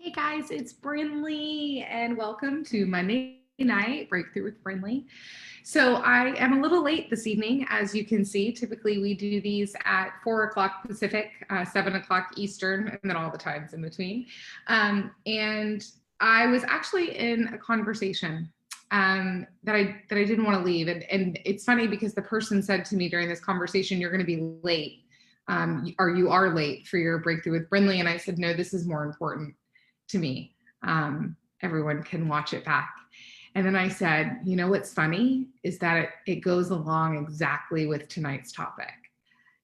Hey guys, it's Brindley and welcome to Monday Night Breakthrough with Brindley. So I am a little late this evening, as you can see. Typically we do these at 4 o'clock Pacific, 7 o'clock Eastern, and then all the times in between. And I was actually in a conversation that I didn't want to leave. And it's funny because the person said to me during this conversation, "You're going to be late. Or you are late for your breakthrough with Brindley." And I said, "No, this is more important to me. Everyone can watch it back." And then I said, you know what's funny is that it goes along exactly with tonight's topic.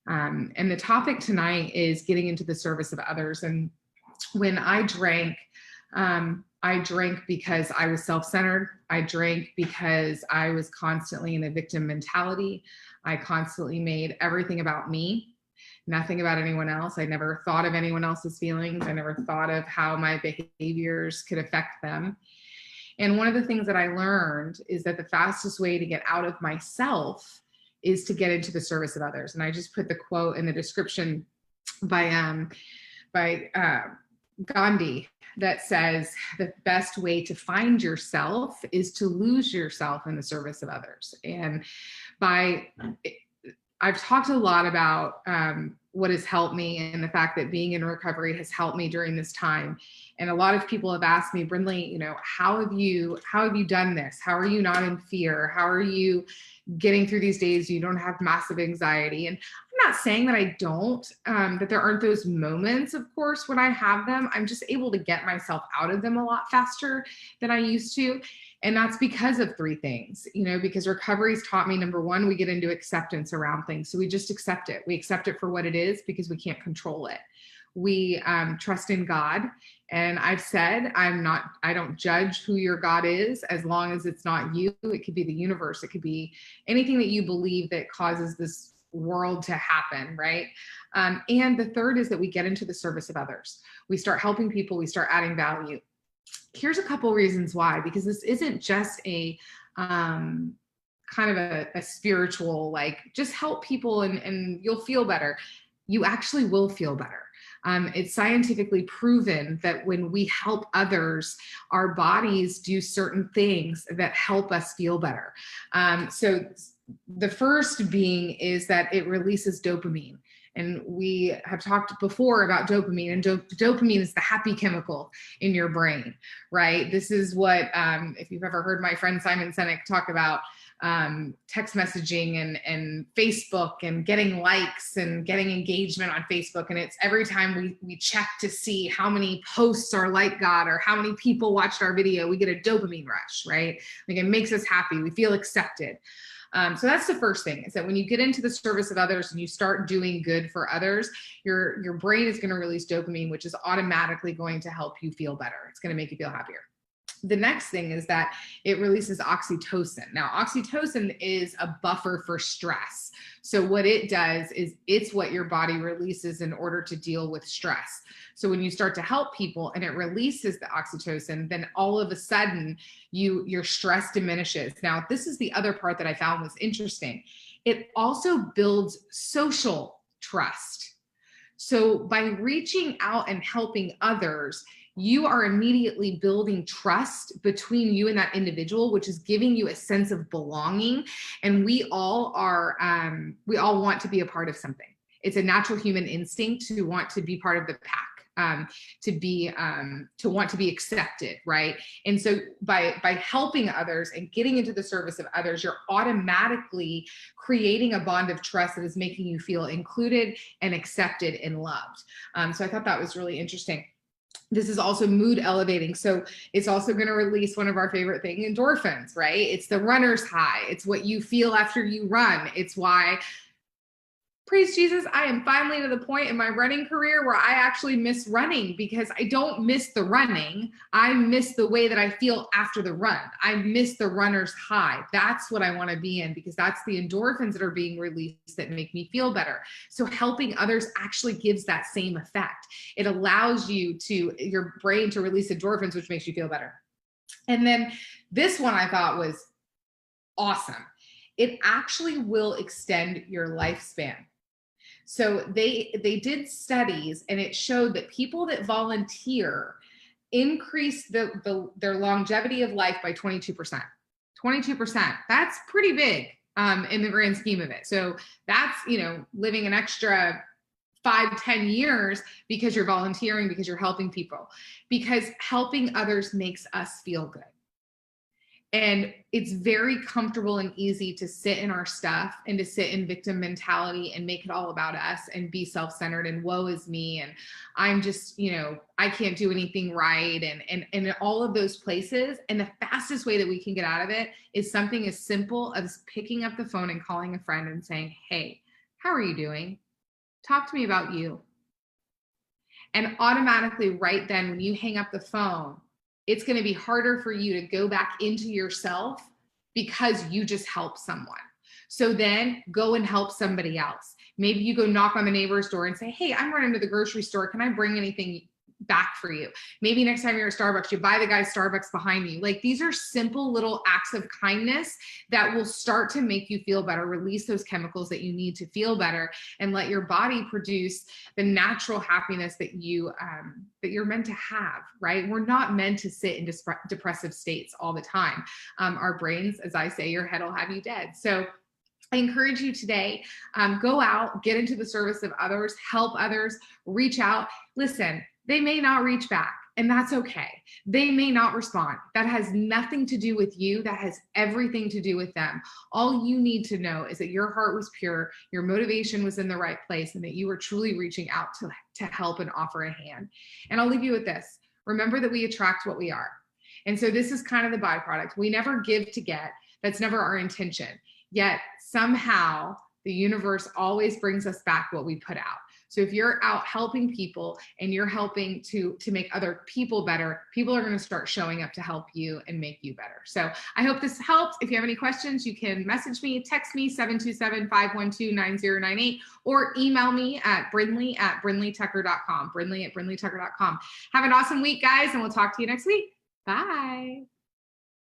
And the topic tonight is getting into the service of others. And when I drank because I was self-centered. I drank because I was constantly in a victim mentality. I constantly made everything about me, nothing about anyone else. I never thought of anyone else's feelings. I never thought of how my behaviors could affect them. And one of the things that I learned is that the fastest way to get out of myself is to get into the service of others. And I just put the quote in the description by Gandhi that says the best way to find yourself is to lose yourself in the service of others. And I've talked a lot about what has helped me and the fact that being in recovery has helped me during this time. And a lot of people have asked me, Brindley, how have you done this? How are you not in fear? How are you getting through these days? You don't have massive anxiety. And I'm not saying that I don't, that there aren't those moments, of course, when I have them. I'm just able to get myself out of them a lot faster than I used to. And that's because of three things, because recovery's taught me, number one, we get into acceptance around things. So we just accept it. We accept it for what it is because we can't control it. We trust in God. And I've said, I don't judge who your God is as long as it's not you. It could be the universe. It could be anything that you believe that causes this world to happen, right? And the third is that we get into the service of others. We start helping people. We start adding value. Here's a couple reasons why, because this isn't just a kind of a spiritual, like just help people and you'll feel better. You actually will feel better. It's scientifically proven that when we help others, our bodies do certain things that help us feel better. So the first being is that it releases dopamine. And we have talked before about dopamine, and dopamine is the happy chemical in your brain, right? This is what, if you've ever heard my friend Simon Sinek talk about text messaging and Facebook and getting likes and getting engagement on Facebook. And it's every time we check to see how many posts our like got or how many people watched our video, we get a dopamine rush, right? Like it makes us happy. We feel accepted. So that's the first thing, is that when you get into the service of others and you start doing good for others, your brain is going to release dopamine, which is automatically going to help you feel better. It's going to make you feel happier. The next thing is that it releases oxytocin. Now, oxytocin is a buffer for stress. So what it does is it's what your body releases in order to deal with stress. So when you start to help people and it releases the oxytocin, then all of a sudden your stress diminishes. Now, this is the other part that I found was interesting. It also builds social trust. So by reaching out and helping others, you are immediately building trust between you and that individual, which is giving you a sense of belonging. And we all want to be a part of something. It's a natural human instinct to want to be part of the pack, to want to be accepted, right? And so by helping others and getting into the service of others, you're automatically creating a bond of trust that is making you feel included and accepted and loved. So I thought that was really interesting. This is also mood elevating. So it's also going to release one of our favorite things, endorphins, right? It's the runner's high. It's what you feel after you run. It's why, praise Jesus, I am finally to the point in my running career where I actually miss running, because I don't miss the running. I miss the way that I feel after the run. I miss the runner's high. That's what I want to be in, because that's the endorphins that are being released that make me feel better. So helping others actually gives that same effect. It allows your brain to release endorphins, which makes you feel better. And then this one I thought was awesome. It actually will extend your lifespan. So they did studies, and it showed that people that volunteer increase their longevity of life by 22%. 22%. That's pretty big in the grand scheme of it. So that's, living an extra 5-10 years because you're volunteering, because you're helping people, because helping others makes us feel good. And it's very comfortable and easy to sit in our stuff and to sit in victim mentality and make it all about us and be self-centered and woe is me. And I'm just, I can't do anything right. And all of those places. And the fastest way that we can get out of it is something as simple as picking up the phone and calling a friend and saying, hey, how are you doing? Talk to me about you. And automatically right then, when you hang up the phone, it's going to be harder for you to go back into yourself because you just helped someone. So then go and help somebody else. Maybe you go knock on the neighbor's door and say, hey, I'm running to the grocery store. Can I bring anything back for you? Maybe next time you're at Starbucks, you buy the guy's Starbucks behind you. Like, these are simple little acts of kindness that will start to make you feel better, release those chemicals that you need to feel better, and let your body produce the natural happiness that you're meant to have, right? We're not meant to sit in depressive states all the time. Our brains, as I say, your head will have you dead. So I encourage you today, go out, get into the service of others, help others, reach out. Listen, they may not reach back, and that's okay. They may not respond. That has nothing to do with you. That has everything to do with them. All you need to know is that your heart was pure, your motivation was in the right place, and that you were truly reaching out to help and offer a hand. And I'll leave you with this. Remember that we attract what we are. And so this is kind of the byproduct. We never give to get. That's never our intention. Yet somehow the universe always brings us back what we put out. So if you're out helping people and you're helping to make other people better, people are going to start showing up to help you and make you better. So I hope this helps. If you have any questions, you can message me, text me 727-512-9098, or email me at brindley@brindleytucker.com, brindley@brindleytucker.com. Have an awesome week, guys, and we'll talk to you next week. Bye.